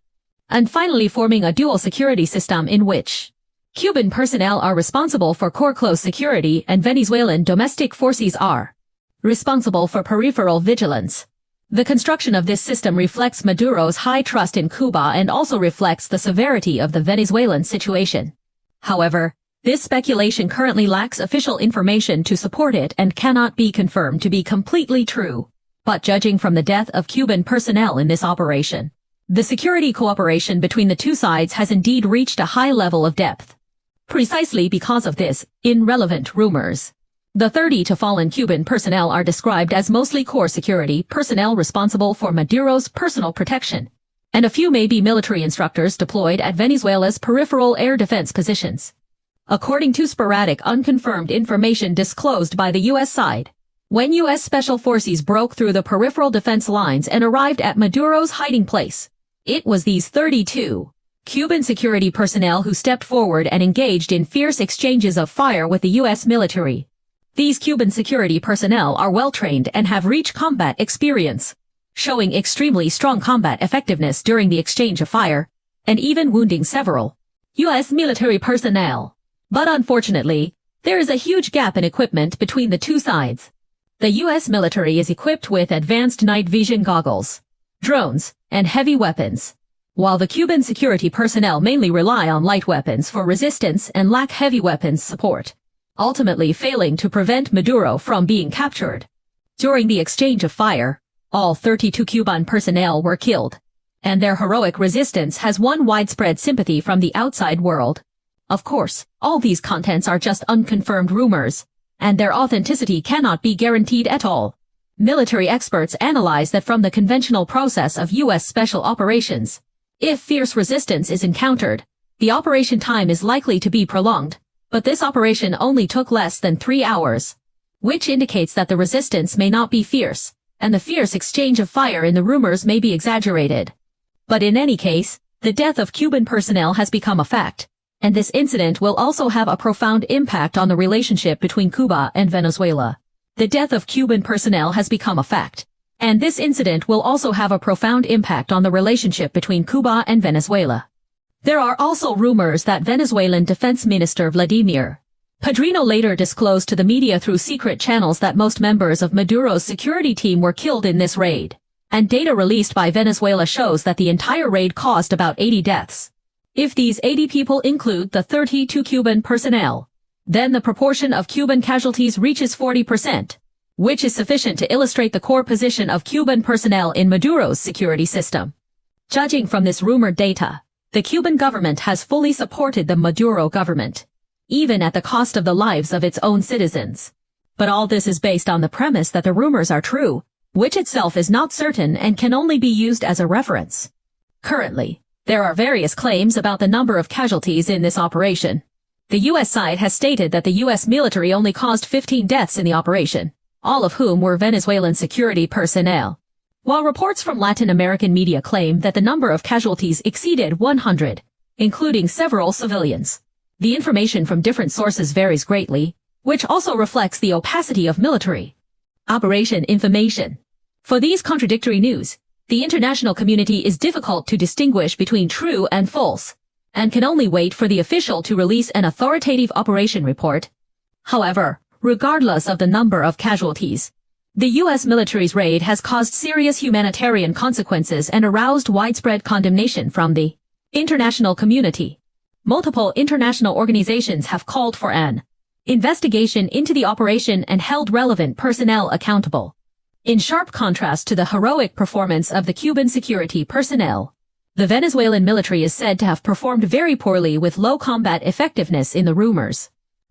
Speaker 1: and finally forming a dual security system in which Cuban personnel are responsible for core close security and Venezuelan domestic forces are responsible for peripheral vigilance. The construction of this system reflects Maduro's high trust in Cuba and also reflects the severity of the Venezuelan situation. However, this speculation currently lacks official information to support it and cannot be confirmed to be completely true. But judging from the death of Cuban personnel in this operation, the security cooperation between the 2 sides has indeed reached a high level of depth. Precisely because of this, in relevant rumors, the 30 to fallen Cuban personnel are described as mostly core security personnel responsible for Maduro's personal protection, and a few may be military instructors deployed at Venezuela's peripheral air defense positions. According to sporadic unconfirmed information disclosed by the U.S. side, when U.S. Special Forces broke through the peripheral defense lines and arrived at Maduro's hiding place, it was these 32 Cuban security personnel who stepped forward and engaged in fierce exchanges of fire with the U.S. military. These Cuban security personnel are well-trained and have rich combat experience, showing extremely strong combat effectiveness during the exchange of fire, and even wounding several U.S. military personnel. But unfortunately, There is a huge gap in equipment between the two sides. The U.S. military is equipped with advanced night vision goggles, drones, and heavy weapons, while the Cuban security personnel mainly rely on light weapons for resistance and lack heavy weapons support, ultimately failing to prevent Maduro from being captured. During the exchange of fire, all 32 Cuban personnel were killed, and their heroic resistance has won widespread sympathy from the outside world. Of course, all these contents are just unconfirmed rumors, and their authenticity cannot be guaranteed at all. Military experts analyze that from the conventional process of U.S. special operations, if fierce resistance is encountered, the operation time is likely to be prolonged, but this operation only took less than 3 hours, which indicates that the resistance may not be fierce, and the fierce exchange of fire in the rumors may be exaggerated. But in any case, the death of Cuban personnel has become a fact, and this incident will also have a profound impact on the relationship between Cuba and Venezuela. The death of Cuban personnel has become a fact, and this incident will also have a profound impact on the relationship between Cuba and Venezuela. There are also rumors that Venezuelan Defense Minister Vladimir Padrino later disclosed to the media through secret channels that most members of Maduro's security team were killed in this raid, and data released by Venezuela shows that the entire raid caused about 80 deaths. If these 80 people include the 32 Cuban personnel, then the proportion of Cuban casualties reaches 40%, which is sufficient to illustrate the core position of Cuban personnel in Maduro's security system. Judging from this rumored data, the Cuban government has fully supported the Maduro government, even at the cost of the lives of its own citizens. But all this is based on the premise that the rumors are true, which itself is not certain and can only be used as a reference. Currently, there are various claims about the number of casualties in this operation. The U.S. side has stated that the U.S. military only caused 15 deaths in the operation, all of whom were Venezuelan security personnel, while reports from Latin American media claim that the number of casualties exceeded 100, including several civilians. The information from different sources varies greatly, which also reflects the opacity of military operation information. For these contradictory news, the international community is difficult to distinguish between true and false, and can only wait for the official to release an authoritative operation report. However, regardless of the number of casualties, the U.S. military's raid has caused serious humanitarian consequences and aroused widespread condemnation from the international community. Multiple international organizations have called for an investigation into the operation and held relevant personnel accountable. In sharp contrast to the heroic performance of the Cuban security personnel, the Venezuelan military is said to have performed very poorly with low combat effectiveness in the rumors.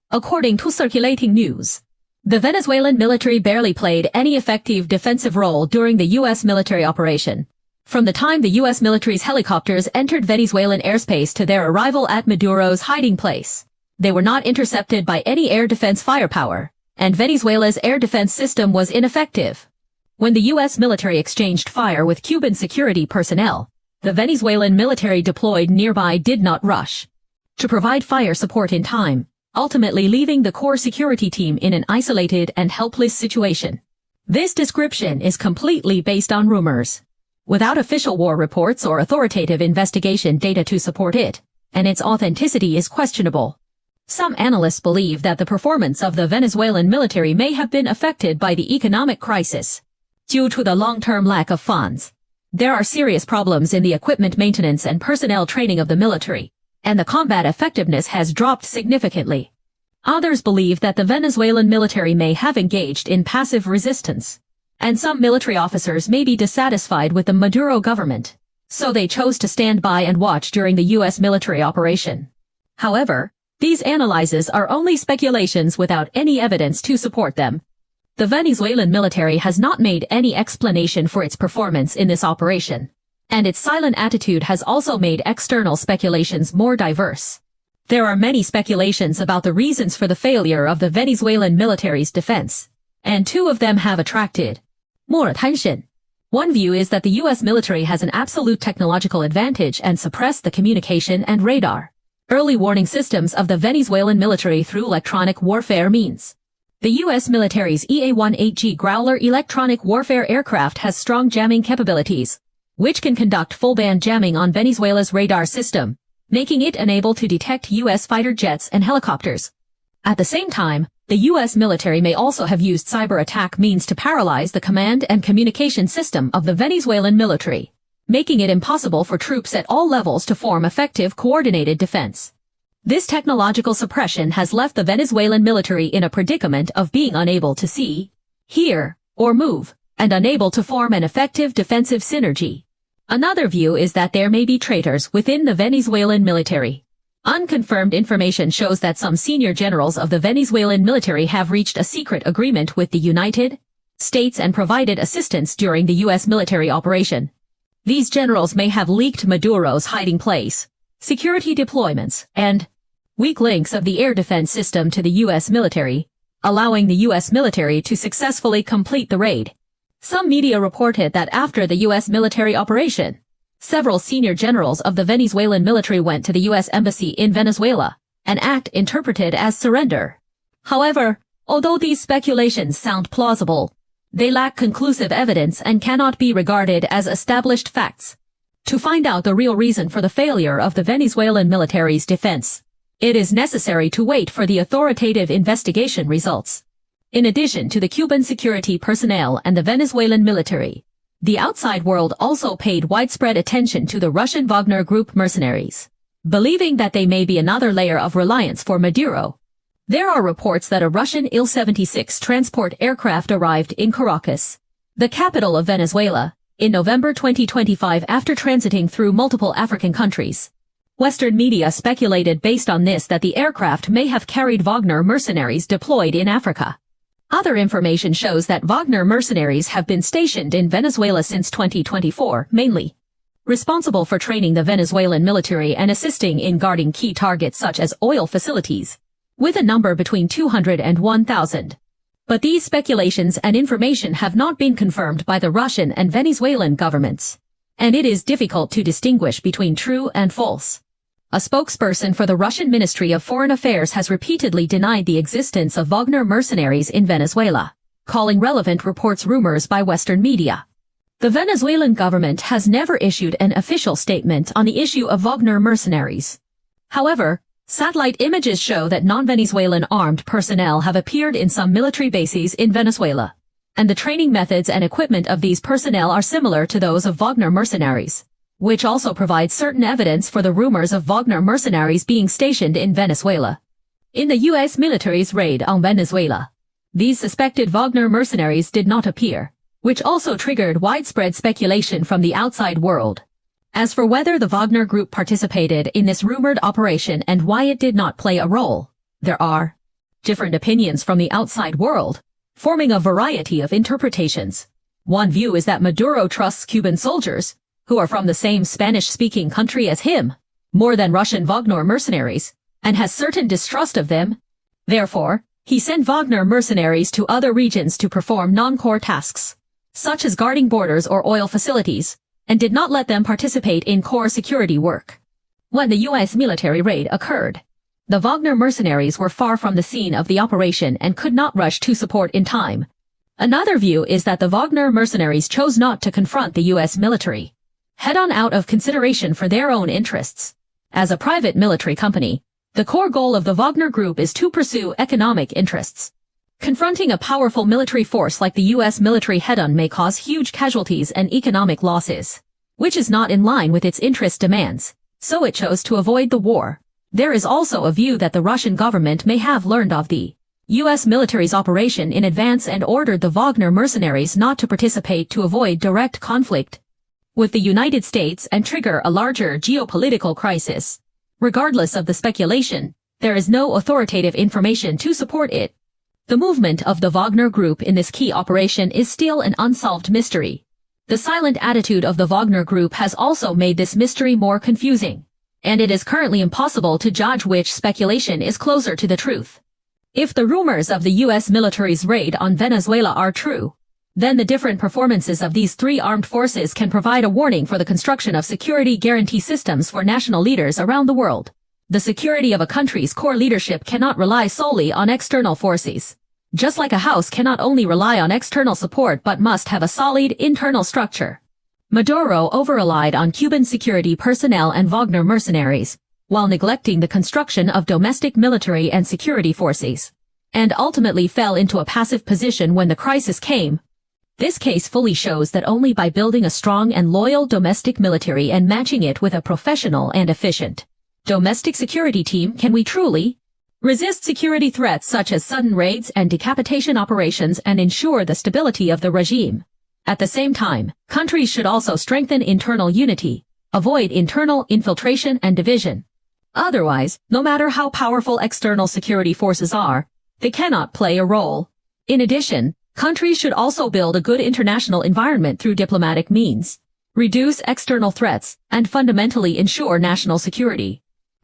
Speaker 1: According to circulating news, the Venezuelan military barely played any effective defensive role during the U.S. military operation. From the time the U.S. military's helicopters entered Venezuelan airspace to their arrival at Maduro's hiding place, they were not intercepted by any air defense firepower, and Venezuela's air defense system was ineffective. When the U.S. military exchanged fire with Cuban security personnel, the Venezuelan military deployed nearby did not rush to provide fire support in time, ultimately leaving the core security team in an isolated and helpless situation. This description is completely based on rumors, without official war reports or authoritative investigation data to support it, and its authenticity is questionable. Some analysts believe that the performance of the Venezuelan military may have been affected by the economic crisis due to the long-term lack of funds. There are serious problems in the equipment maintenance and personnel training of the military, and the combat effectiveness has dropped significantly. Others believe that the Venezuelan military may have engaged in passive resistance, and some military officers may be dissatisfied with the Maduro government, so they chose to stand by and watch during the U.S. military operation. However, these analyses are only speculations without any evidence to support them. The Venezuelan military has not made any explanation for its performance in this operation, and its silent attitude has also made external speculations more diverse. There are many speculations about the reasons for the failure of the Venezuelan military's defense, and two of them have attracted more attention. One view is that the U.S. military has an absolute technological advantage and suppressed the communication and radar early warning systems of the Venezuelan military through electronic warfare means. The U.S. military's EA-18G Growler electronic warfare aircraft has strong jamming capabilities, which can conduct full-band jamming on Venezuela's radar system, making it unable to detect U.S. fighter jets and helicopters. At the same time, the U.S. military may also have used cyber attack means to paralyze the command and communication system of the Venezuelan military, making it impossible for troops at all levels to form effective coordinated defense. This technological suppression has left the Venezuelan military in a predicament of being unable to see, hear, or move, and unable to form an effective defensive synergy. Another view is that there may be traitors within the Venezuelan military. Unconfirmed information shows that some senior generals of the Venezuelan military have reached a secret agreement with the United States and provided assistance during the U.S. military operation. These generals may have leaked Maduro's hiding place, security deployments, and weak links of the air defense system to the U.S. military, allowing the U.S. military to successfully complete the raid. Some media reported that after the U.S. military operation, several senior generals of the Venezuelan military went to the U.S. embassy in Venezuela, an act interpreted as surrender. However, although these speculations sound plausible, they lack conclusive evidence and cannot be regarded as established facts. To find out the real reason for the failure of the Venezuelan military's defense, it is necessary to wait for the authoritative investigation results. In addition to the Cuban security personnel and the Venezuelan military, the outside world also paid widespread attention to the Russian Wagner group mercenaries, believing that they may be another layer of reliance for Maduro. There are reports that a Russian Il-76 transport aircraft arrived in Caracas, the capital of Venezuela, in November 2025 after transiting through multiple African countries. Western media speculated based on this that the aircraft may have carried Wagner mercenaries deployed in Africa. Other information shows that Wagner mercenaries have been stationed in Venezuela since 2024, mainly responsible for training the Venezuelan military and assisting in guarding key targets such as oil facilities, with a number between 200 and 1,000. But these speculations and information have not been confirmed by the Russian and Venezuelan governments, and it is difficult to distinguish between true and false. A spokesperson for the Russian Ministry of Foreign Affairs has repeatedly denied the existence of Wagner mercenaries in Venezuela, calling relevant reports rumors by Western media. The Venezuelan government has never issued an official statement on the issue of Wagner mercenaries. However, satellite images show that non-Venezuelan armed personnel have appeared in some military bases in Venezuela, and the training methods and equipment of these personnel are similar to those of Wagner mercenaries, which also provides certain evidence for the rumors of Wagner mercenaries being stationed in Venezuela. In the U.S. military's raid on Venezuela, these suspected Wagner mercenaries did not appear, which also triggered widespread speculation from the outside world. As for whether the Wagner group participated in this rumored operation and why it did not play a role, there are different opinions from the outside world, forming a variety of interpretations. One view is that Maduro trusts Cuban soldiers, who are from the same Spanish-speaking country as him, more than Russian Wagner mercenaries, and has certain distrust of them. Therefore, he sent Wagner mercenaries to other regions to perform non-core tasks, such as guarding borders or oil facilities, and did not let them participate in core security work. When the U.S. military raid occurred, the Wagner mercenaries were far from the scene of the operation and could not rush to support in time. Another view is that the Wagner mercenaries chose not to confront the U.S. military head-on out of consideration for their own interests. As a private military company, the core goal of the Wagner Group is to pursue economic interests. Confronting a powerful military force like the U.S. military head-on may cause huge casualties and economic losses, which is not in line with its interest demands, so it chose to avoid the war. There is also a view that the Russian government may have learned of the U.S. military's operation in advance and ordered the Wagner mercenaries not to participate to avoid direct conflict with the United States and trigger a larger geopolitical crisis. Regardless of the speculation, there is no authoritative information to support it. The movement of the Wagner Group in this key operation is still an unsolved mystery. The silent attitude of the Wagner Group has also made this mystery more confusing, and it is currently impossible to judge which speculation is closer to the truth. If the rumors of the U.S. military's raid on Venezuela are true, then the different performances of these three armed forces can provide a warning for the construction of security guarantee systems for national leaders around the world. The security of a country's core leadership cannot rely solely on external forces. Just like a house cannot only rely on external support but must have a solid internal structure. Maduro over-relied on Cuban security personnel and Wagner mercenaries, while neglecting the construction of domestic military and security forces, and ultimately fell into a passive position when the crisis came. This case fully shows that only by building a strong and loyal domestic military and matching it with a professional and efficient domestic security team can we truly resist security threats such as sudden raids and decapitation operations and ensure the stability of the regime. At the same time, countries should also strengthen internal unity, avoid internal infiltration and division. Otherwise, no matter how powerful external security forces are, they cannot play a role. In addition, countries should also build a good international environment through diplomatic means, reduce external threats, and fundamentally ensure national security.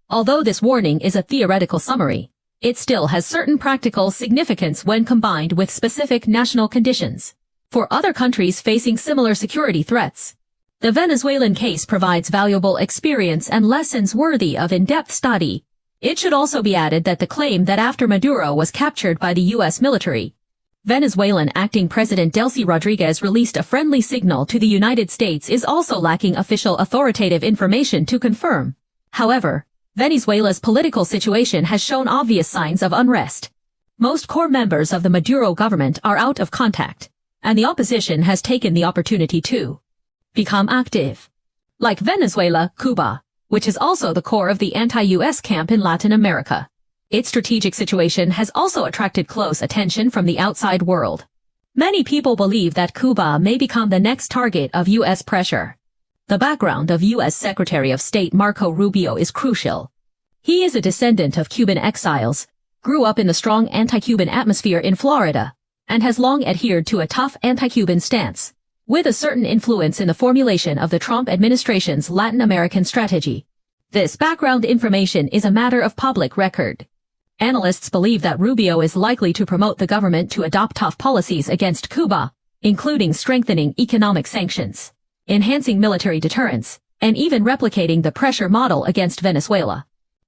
Speaker 1: Although this warning is a theoretical summary, it still has certain practical significance when combined with specific national conditions. For other countries facing similar security threats, the Venezuelan case provides valuable experience and lessons worthy of in-depth study. It should also be added that the claim that after Maduro was captured by the U.S. military, Venezuelan acting President Delcy Rodriguez released a friendly signal to the United States is also lacking official authoritative information to confirm. However, Venezuela's political situation has shown obvious signs of unrest. Most core members of the Maduro government are out of contact, and the opposition has taken the opportunity to become active. Like Venezuela, Cuba, which is also the core of the anti-U.S. camp in Latin America. Its strategic situation has also attracted close attention from the outside world. Many people believe that Cuba may become the next target of U.S. pressure. The background of U.S. Secretary of State Marco Rubio is crucial. He is a descendant of Cuban exiles, grew up in the strong anti-Cuban atmosphere in Florida, and has long adhered to a tough anti-Cuban stance, with a certain influence in the formulation of the Trump administration's Latin American strategy. This background information is a matter of public record. Analysts believe that Rubio is likely to promote the government to adopt tough policies against Cuba, including strengthening economic sanctions, enhancing military deterrence, and even replicating the pressure model against Venezuela.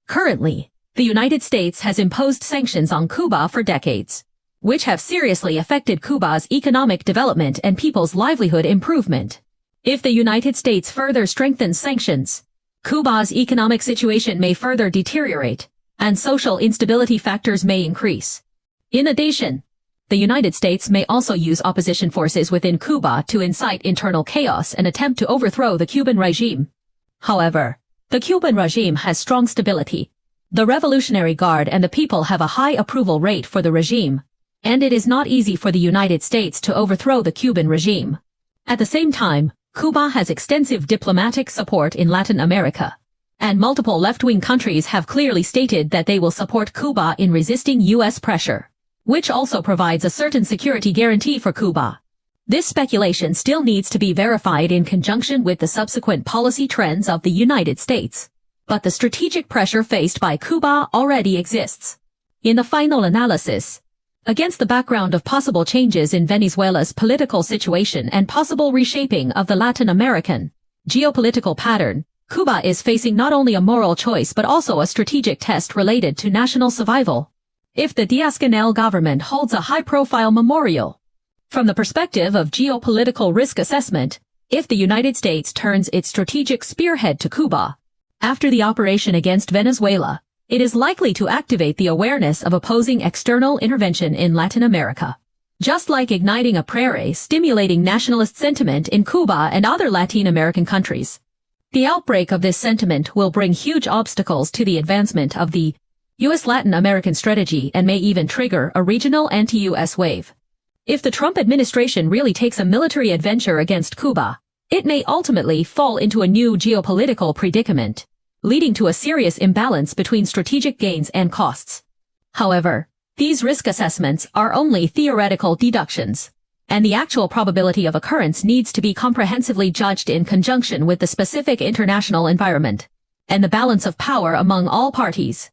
Speaker 1: Currently, the United States has imposed sanctions on Cuba for decades, which have seriously affected Cuba's economic development and people's livelihood improvement. If the United States further strengthens sanctions, Cuba's economic situation may further deteriorate, and social instability factors may increase. In addition, the United States may also use opposition forces within Cuba to incite internal chaos and attempt to overthrow the Cuban regime. However, the Cuban regime has strong stability. The Revolutionary Guard and the people have a high approval rate for the regime, and it is not easy for the United States to overthrow the Cuban regime. At the same time, Cuba has extensive diplomatic support in Latin America, and multiple left-wing countries have clearly stated that they will support Cuba in resisting U.S. pressure, which also provides a certain security guarantee for Cuba. This speculation still needs to be verified in conjunction with the subsequent policy trends of the United States, but the strategic pressure faced by Cuba already exists. In the final analysis, against the background of possible changes in Venezuela's political situation and possible reshaping of the Latin American geopolitical pattern, Cuba is facing not only a moral choice but also a strategic test related to national survival. If the Díaz-Canel government holds a high-profile memorial, from the perspective of geopolitical risk assessment, if the United States turns its strategic spearhead to Cuba, after the operation against Venezuela, it is likely to activate the awareness of opposing external intervention in Latin America. Just like igniting a prairie stimulating nationalist sentiment in Cuba and other Latin American countries, the outbreak of this sentiment will bring huge obstacles to the advancement of the U.S. Latin American strategy and may even trigger a regional anti-U.S. wave. If the Trump administration really takes a military adventure against Cuba, it may ultimately fall into a new geopolitical predicament, leading to a serious imbalance between strategic gains and costs. However, these risk assessments are only theoretical deductions, and the actual probability of occurrence needs to be comprehensively judged in conjunction with the specific international environment and the balance of power among all parties.